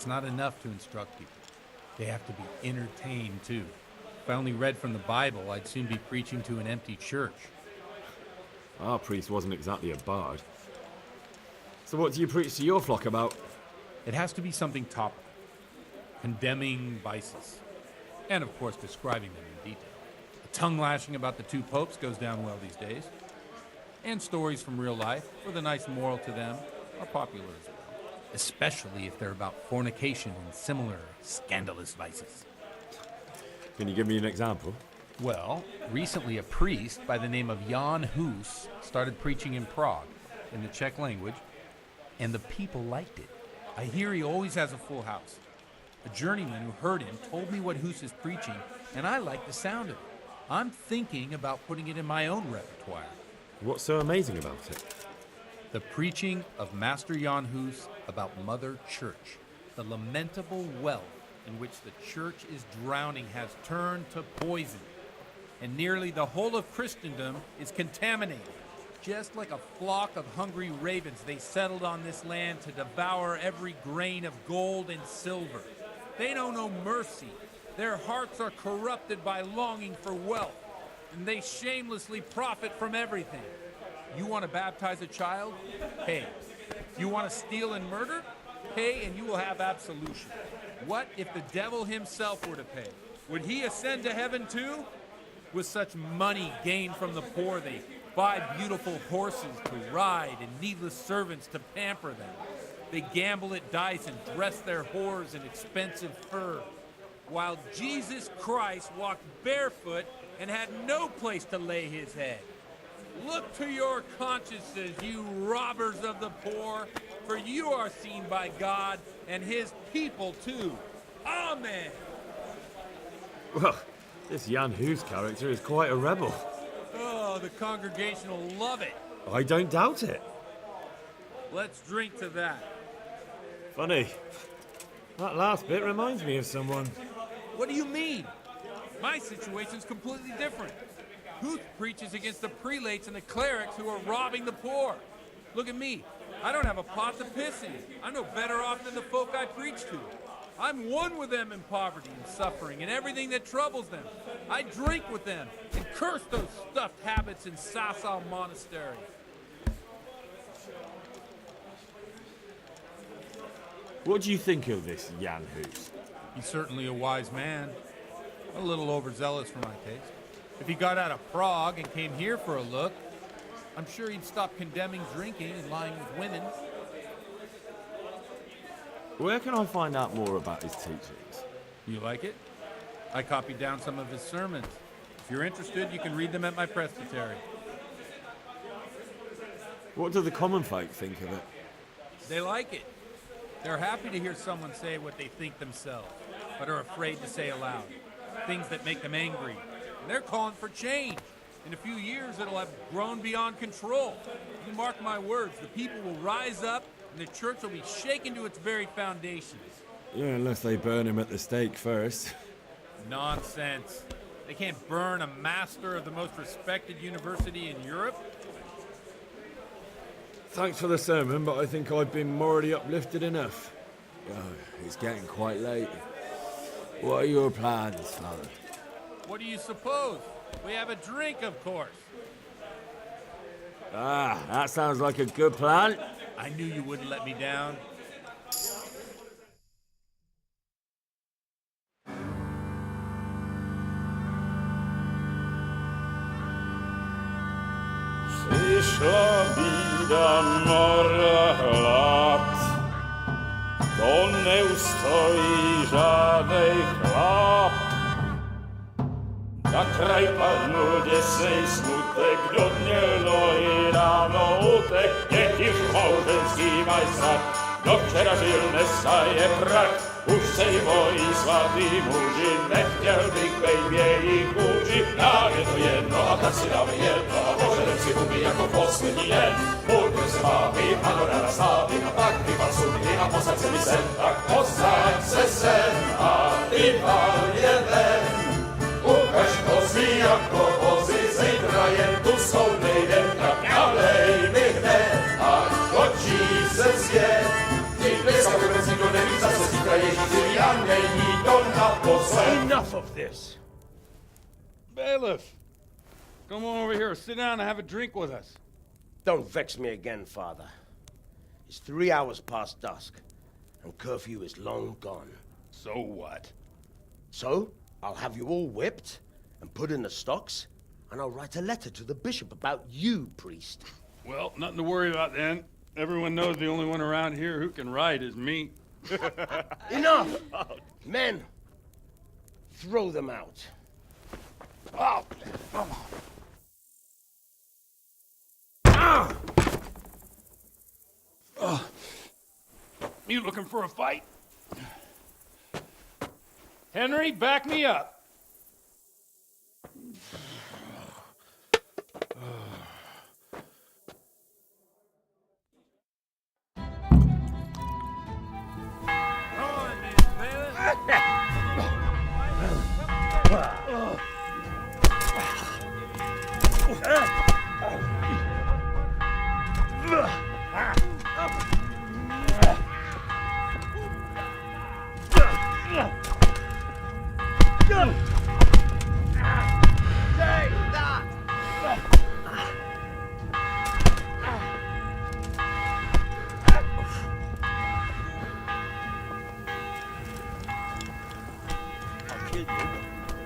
It's not enough to instruct people. They have to be entertained, too. If I only read from the Bible, I'd soon be preaching to an empty church. Our priest wasn't exactly a bard. So what do you preach to your flock about? It has to be something topical, condemning vices, and of course describing them in detail. A tongue lashing about the two popes goes down well these days, and stories from real life with a nice moral to them are popular as well, especially if they're about fornication and similar scandalous vices. Can you give me an example? Well, recently a priest by the name of Jan Hus started preaching in Prague in the Czech language, and the people liked it. I hear he always has a full house. A journeyman who heard him told me what Hus is preaching, and I like the sound of it. I'm thinking about putting it in my own repertoire. What's so amazing about it? The preaching of Master Jan Hus about Mother Church. The lamentable wealth in which the church is drowning has turned to poison, and nearly the whole of Christendom is contaminated. Just like a flock of hungry ravens, they settled on this land to devour every grain of gold and silver. They know no mercy. Their hearts are corrupted by longing for wealth, and they shamelessly profit from everything. You want to baptize a child? Pay. You want to steal and murder? Pay and you will have absolution. What if the devil himself were to pay? Would he ascend to heaven too? With such money gained from the poor, they buy beautiful horses to ride and needless servants to pamper them. They gamble at dice and dress their whores in expensive fur, while Jesus Christ walked barefoot and had no place to lay his head. Look to your consciences, you robbers of the poor, for you are seen by God and his people too. Amen. Well, this Jan Hus character is quite a rebel. Oh, the congregation will love it. I don't doubt it. Let's drink to that. Funny. That last bit reminds me of someone. What do you mean? My situation's completely different. Who preaches against the prelates and the clerics who are robbing the poor? Look at me. I don't have a pot to piss in. I'm no better off than the folk I preach to. I'm one with them in poverty and suffering and everything that troubles them. I drink with them and curse those stuffed habits in Sasau Monastery. What do you think of this Jan Hus? He's certainly a wise man. A little overzealous for my taste. If he got out of Prague and came here for a look, I'm sure he'd stop condemning drinking and lying with women. Where can I find out more about his teachings? You like it? I copied down some of his sermons. If you're interested, you can read them at my presbytery. What do the common folk think of it? They like it. They're happy to hear someone say what they think themselves, but are afraid to say aloud. Things that make them angry. And they're calling for change. In a few years, it'll have grown beyond control. You mark my words, the people will rise up, and the church will be shaken to its very foundations. Yeah, unless they burn him at the stake first. Nonsense. They can't burn a master of the most respected university in Europe. Thanks for the sermon, but I think I've been morally uplifted enough. Oh, it's getting quite late. What are your plans, Father? What do you suppose? We have a drink, of course. Ah, that sounds like a good plan. I knew you wouldn't let me down. Przyszła bida mora lat, to nie ustoi żadnej chlap. Na kraj padł desej smutek, do dnie i rano utek, jakiż małżeński majstrat, do wczera żylne staje prach. Už sejmoj svatý muži, nechtěl bych bejbě jich kůži. Nám je to jedno a tak si dáme jedno a požerem si huby jako poslední den. Buďme se mámy, ano ráda slávy a tak vypal sudy a posaď se mi sem. Tak posaď se sem a vypal je ven. Ukaž kozy jako vozy, zítra jen tu jsou nejdem, tak nalej mi hned a točí se svět. Ty dneska vůbec nikdo neví, zase zítra Enough of this! Bailiff, come on over here, sit down and have a drink with us. Don't vex me again, Father. It's 3 hours past dusk, and curfew is long gone. So what? So, I'll have you all whipped and put in the stocks, and I'll write a letter to the bishop about you, priest. Well, nothing to worry about then. Everyone knows the only one around here who can ride is me. Enough! Men, throw them out. Oh, come on. You looking for a fight? Henry, back me up.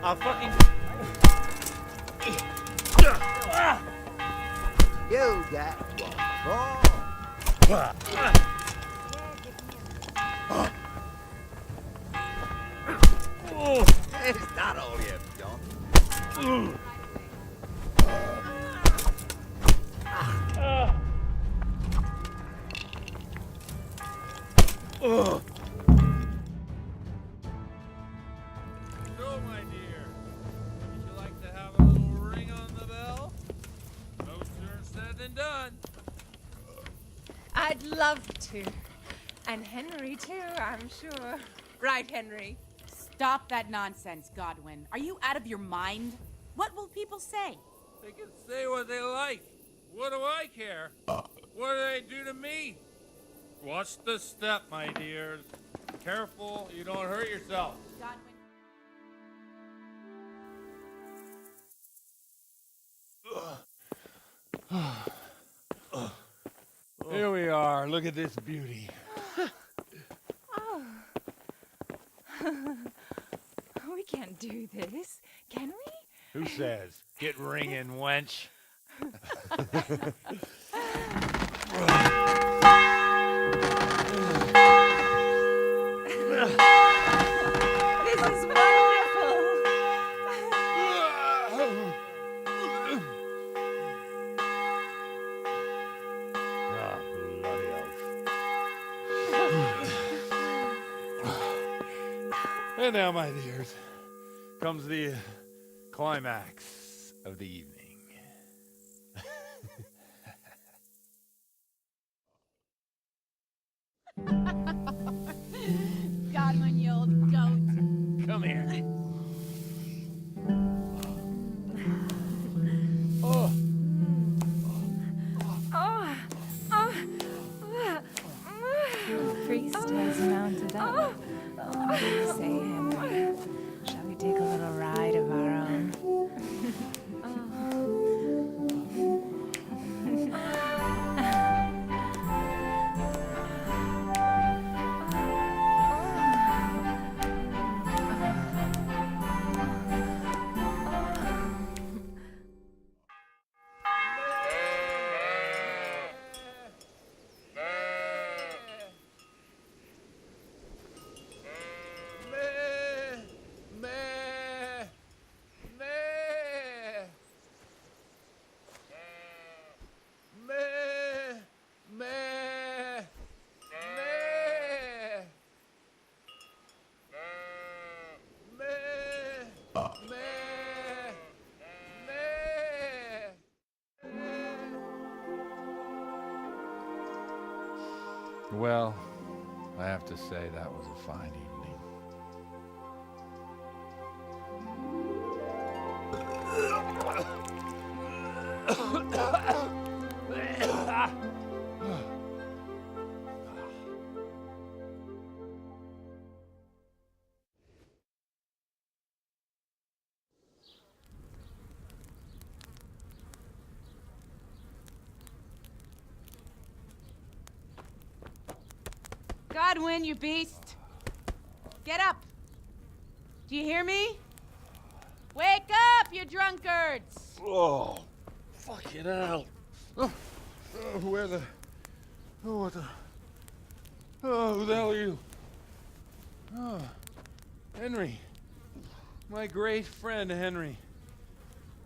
I'll fucking... You got one. It's not all you've done. So, my dear, would you like to have a little ring on the bell? No sooner said than done. I'd love to. And Henry, too, I'm sure. Right, Henry? Stop that nonsense, Godwin. Are you out of your mind? What will people say? They can say what they like. What do I care? What do they do to me? Watch the step, my dears. Careful, you don't hurt yourself. Godwin. Here we are. Look at this beauty. We can't do this, can we? Who says? Get ringing, wench. This is wonderful. Ah, bloody oath. And now, my dears, comes the climax of the evening. Godwin, you old goat. Come here. Oh. The priest has mounted up. What do you say, Henry? Shall we take a little ride of our own? Well, I have to say that was a fine evening. Godwin, you beast! Get up! Do you hear me? Wake up, you drunkards! Oh, fucking hell. Oh, where the... Oh, what the... Oh, who the hell are you? Oh, Henry. My great friend, Henry.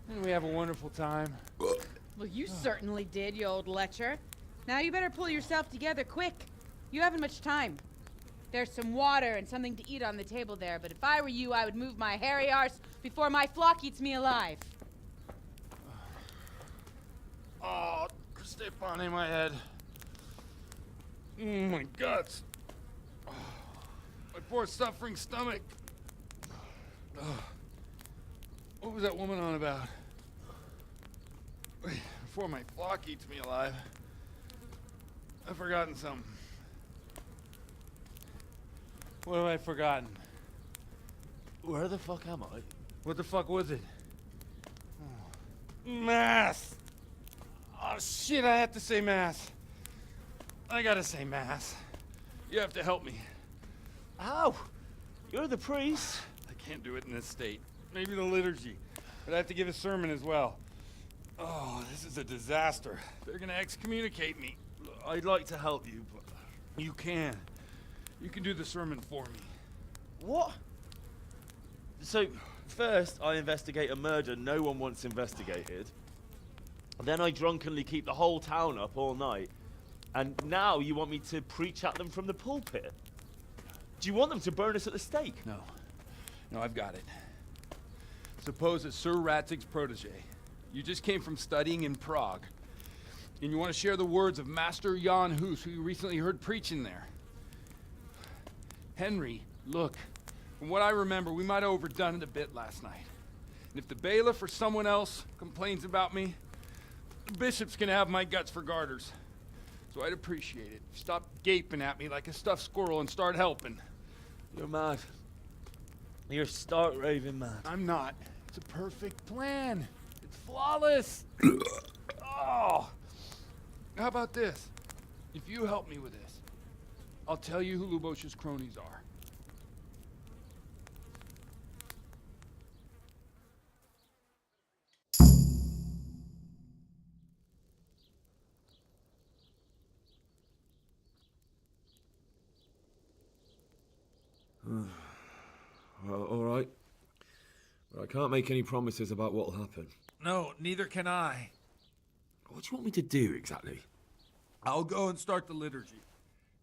Didn't we have a wonderful time? Well, you certainly did, you old lecher. Now you better pull yourself together quick. You haven't much time. There's some water and something to eat on the table there, but if I were you, I would move my hairy arse before my flock eats me alive. Oh, step on in my head. My guts. Oh, my poor suffering stomach. Oh, what was that woman on about? Wait, before my flock eats me alive. I've forgotten something. What have I forgotten? Where the fuck am I? What the fuck was it? Oh. Mass! Oh shit, I have to say mass. I gotta say mass. You have to help me. How? You're the priest. I can't do it in this state. Maybe the liturgy. But I have to give a sermon as well. Oh, this is a disaster. They're gonna excommunicate me. I'd like to help you, but you can. You can do the sermon for me. What? So, first I investigate a murder no one wants investigated. Then I drunkenly keep the whole town up all night. And now you want me to preach at them from the pulpit? Do you want them to burn us at the stake? No. No, I've got it. Suppose that Sir Ratzig's protege. You just came from studying in Prague. And you want to share the words of Master Jan Hus, who you recently heard preaching there. Henry, look, from what I remember, we might have overdone it a bit last night. And if the bailiff or someone else complains about me, the bishop's gonna have my guts for garters. So I'd appreciate it. Stop gaping at me like a stuffed squirrel and start helping. You're mad. You're stark raving mad. I'm not. It's a perfect plan. It's flawless. Oh. How about this? If you help me with this, I'll tell you who Lubosh's cronies are. Well, all right. But I can't make any promises about what'll happen. No, neither can I. What do you want me to do exactly? I'll go and start the liturgy.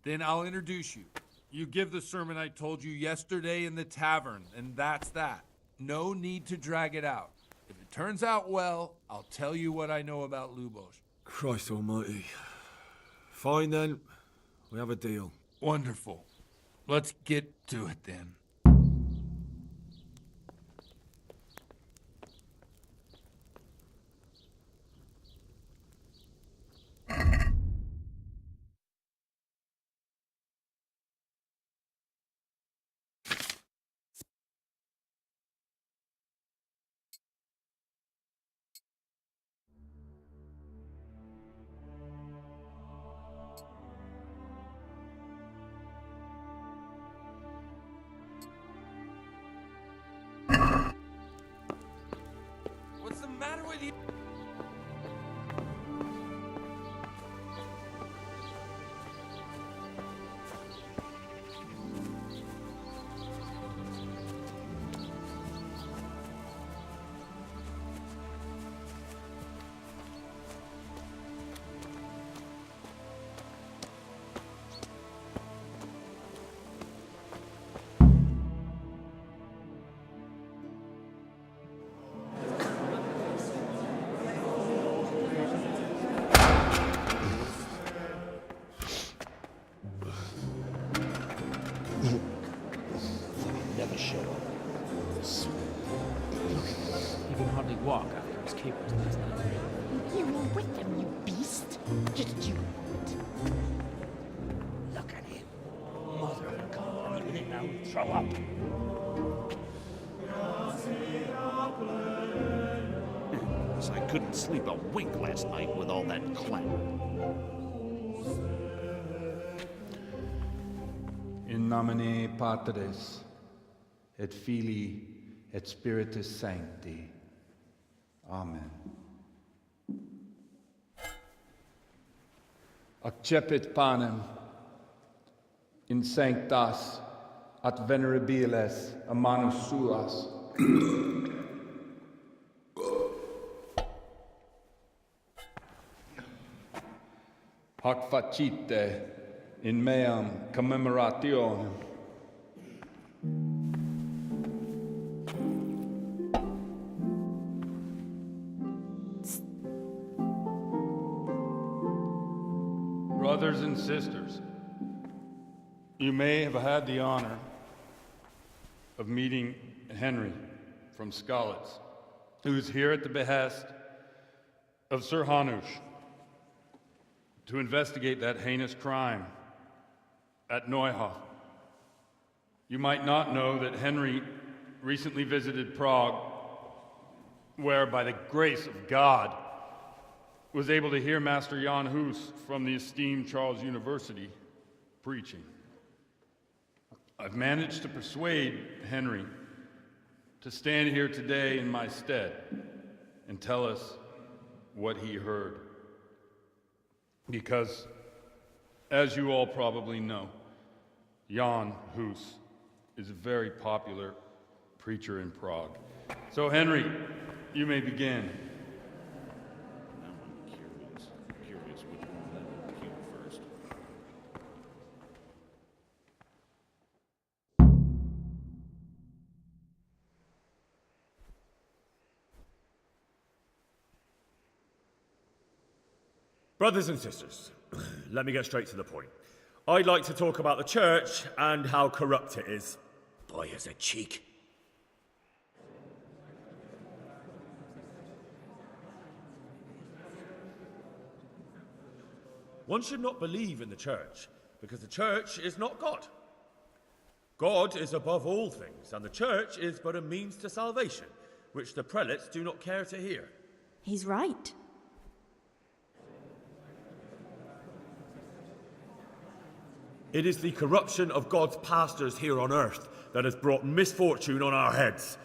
Then I'll introduce you. You give the sermon I told you yesterday in the tavern, and that's that. No need to drag it out. If it turns out well, I'll tell you what I know about Lubosh. Christ almighty. Fine then. We have a deal. Wonderful. Let's get to it then. What's the matter with you? Never show up. He can hardly walk after his capers last night. You were with them, you beast. Just you wait. Look at him. Mother of God, even it now will throw up. Yes, I couldn't sleep a wink last night with all that clamor. In nomine Patris, et Filii, et Spiritus Sancti. Amen. Accepit panem in sanctas at venerabiles a manus suas. Hac facite in meam commemorationem. Brothers and sisters, you may have had the honor of meeting Henry from Skalitz, who is here at the behest of Sir Hanush to investigate that heinous crime at Neuhof. You might not know that Henry recently visited Prague, where, by the grace of God, was able to hear Master Jan Hus from the esteemed Charles University preaching. I've managed to persuade Henry to stand here today in my stead and tell us what he heard. Because, as you all probably know, Jan Hus is a very popular preacher in Prague. So, Henry, you may begin. Now I'm curious which one will cue first. Brothers and sisters, let me get straight to the point. I'd like to talk about the church and how corrupt it is. Boy has a cheek. One should not believe in the church, because the church is not God. God is above all things, and the church is but a means to salvation, which the prelates do not care to hear. He's right. It is the corruption of God's pastors here on earth that has brought misfortune on our heads.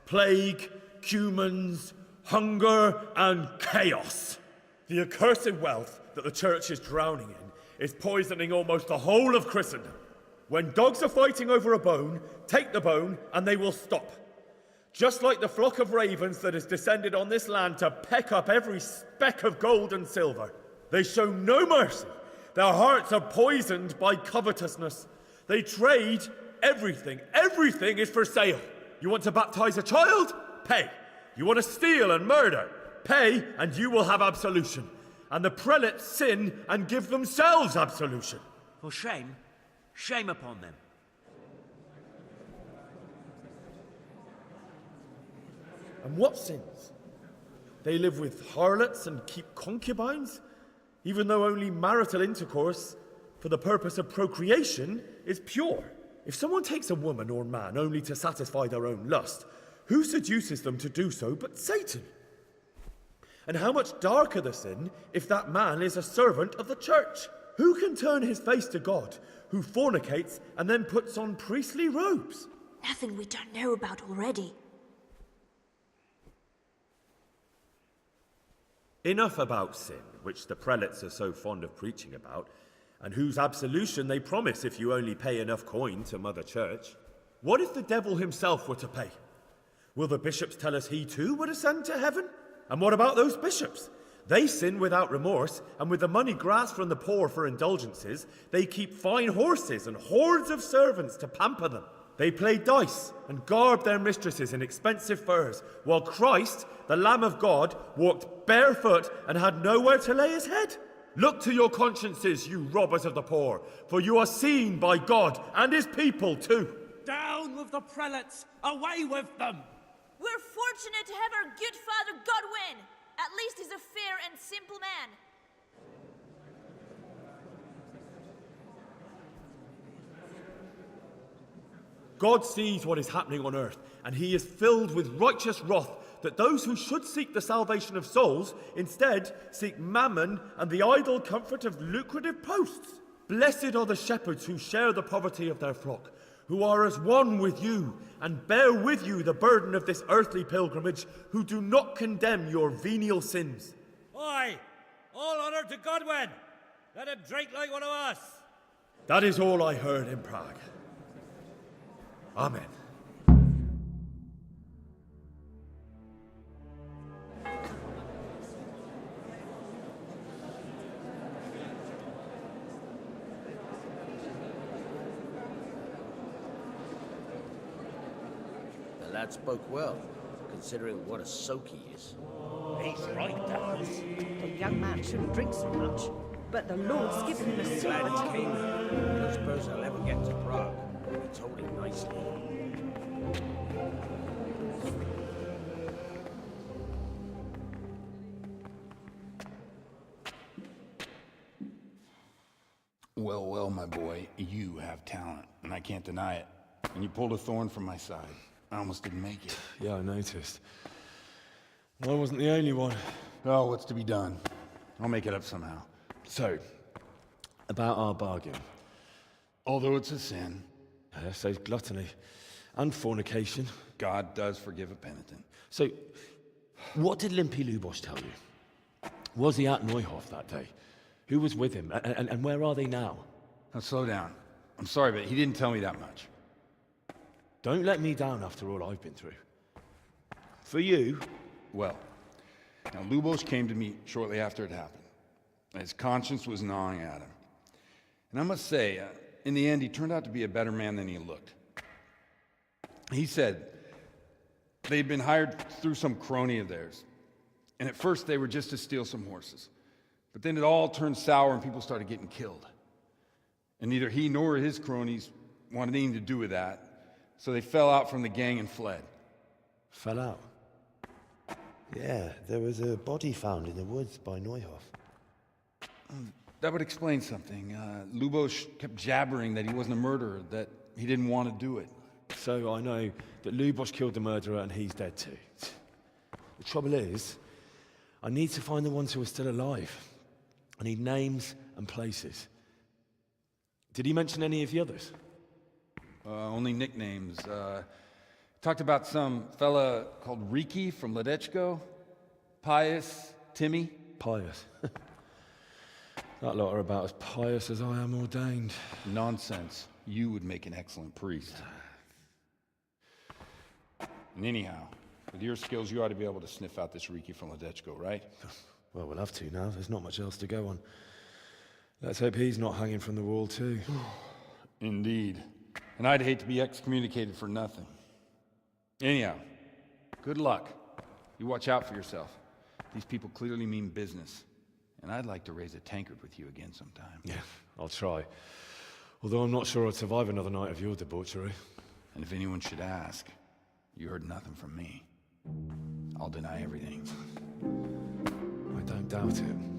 Plague, cumens, hunger, and chaos. The accursed wealth that the church is drowning in is poisoning almost the whole of Christendom. When dogs are fighting over a bone, take the bone and they will stop. Just like the flock of ravens that has descended on this land to peck up every speck of gold and silver. They show no mercy. Their hearts are poisoned by covetousness. They trade everything. Everything is for sale. You want to baptize a child? Pay. You want to steal and murder? Pay, and you will have absolution. And the prelates sin and give themselves absolution. For shame, shame upon them. And what sins? They live with harlots and keep concubines? Even though only marital intercourse for the purpose of procreation is pure. If someone takes a woman or man only to satisfy their own lust, who seduces them to do so but Satan? And how much darker the sin if that man is a servant of the church? Who can turn his face to God, who fornicates and then puts on priestly robes? Nothing we don't know about already. Enough about sin, which the prelates are so fond of preaching about, and whose absolution they promise if you only pay enough coin to Mother Church. What if the devil himself were to pay? Will the bishops tell us he too would ascend to heaven? And what about those bishops? They sin without remorse, and with the money grasped from the poor for indulgences, they keep fine horses and hordes of servants to pamper them. They play dice and garb their mistresses in expensive furs, while Christ, the Lamb of God, walked barefoot and had nowhere to lay his head. Look to your consciences, you robbers of the poor, for you are seen by God and his people too. Down with the prelates! Away with them! We're fortunate to have our good father Godwin. At least he's a fair and simple man. God sees what is happening on earth, and he is filled with righteous wrath that those who should seek the salvation of souls instead seek mammon and the idle comfort of lucrative posts. Blessed are the shepherds who share the poverty of their flock, who are as one with you, and bear with you the burden of this earthly pilgrimage, who do not condemn your venial sins. Aye, all honor to Godwin. Let him drink like one of us. That is all I heard in Prague. Amen. The lad spoke well, considering what a soak he is. He's right, Douglas. The young man shouldn't drink so much, but the Lord's given him a silver Glad he tongue. came. I don't suppose I'll ever get to Prague. He told him nicely. Well, well, my boy, you have talent, and I can't deny it. And you pulled a thorn from my side. I almost didn't make it. Yeah, I noticed. I wasn't the only one. Oh, what's to be done? I'll make it up somehow. So, about our bargain. Although it's a sin. So gluttony and fornication. God does forgive a penitent. So, what did Limpy Lubosh tell you? Was he at Neuhof that day? Who was with him? And where are they now? Now, slow down. I'm sorry, but he didn't tell me that much. Don't let me down after all I've been through. For you... Well, now Lubosh came to me shortly after it happened. His conscience was gnawing at him. And I must say, in the end, he turned out to be a better man than he looked. He said they'd been hired through some crony of theirs. And at first they were just to steal some horses. But then it all turned sour and people started getting killed. And neither he nor his cronies wanted anything to do with that. So they fell out from the gang and fled. Fell out? Yeah, there was a body found in the woods by Neuhof. That would explain something. Lubosh kept jabbering that he wasn't a murderer, that he didn't want to do it. So I know that Lubosh killed the murderer and he's dead too. The trouble is, I need to find the ones who are still alive. I need names and places. Did he mention any of the others? Only nicknames. Talked about some fella called Riki from Ledechko, Pius, Timmy. Pius. That lot are about as pious as I am ordained. Nonsense. You would make an excellent priest. And anyhow, with your skills, you ought to be able to sniff out this Riki from Ledechko, right? Well, we'll have to now. There's not much else to go on. Let's hope he's not hanging from the wall too. Indeed. And I'd hate to be excommunicated for nothing. Anyhow, good luck. You watch out for yourself. These people clearly mean business. And I'd like to raise a tankard with you again sometime. Yeah, I'll try. Although I'm not sure I'd survive another night of your debauchery. And if anyone should ask, you heard nothing from me. I'll deny everything. I don't doubt it.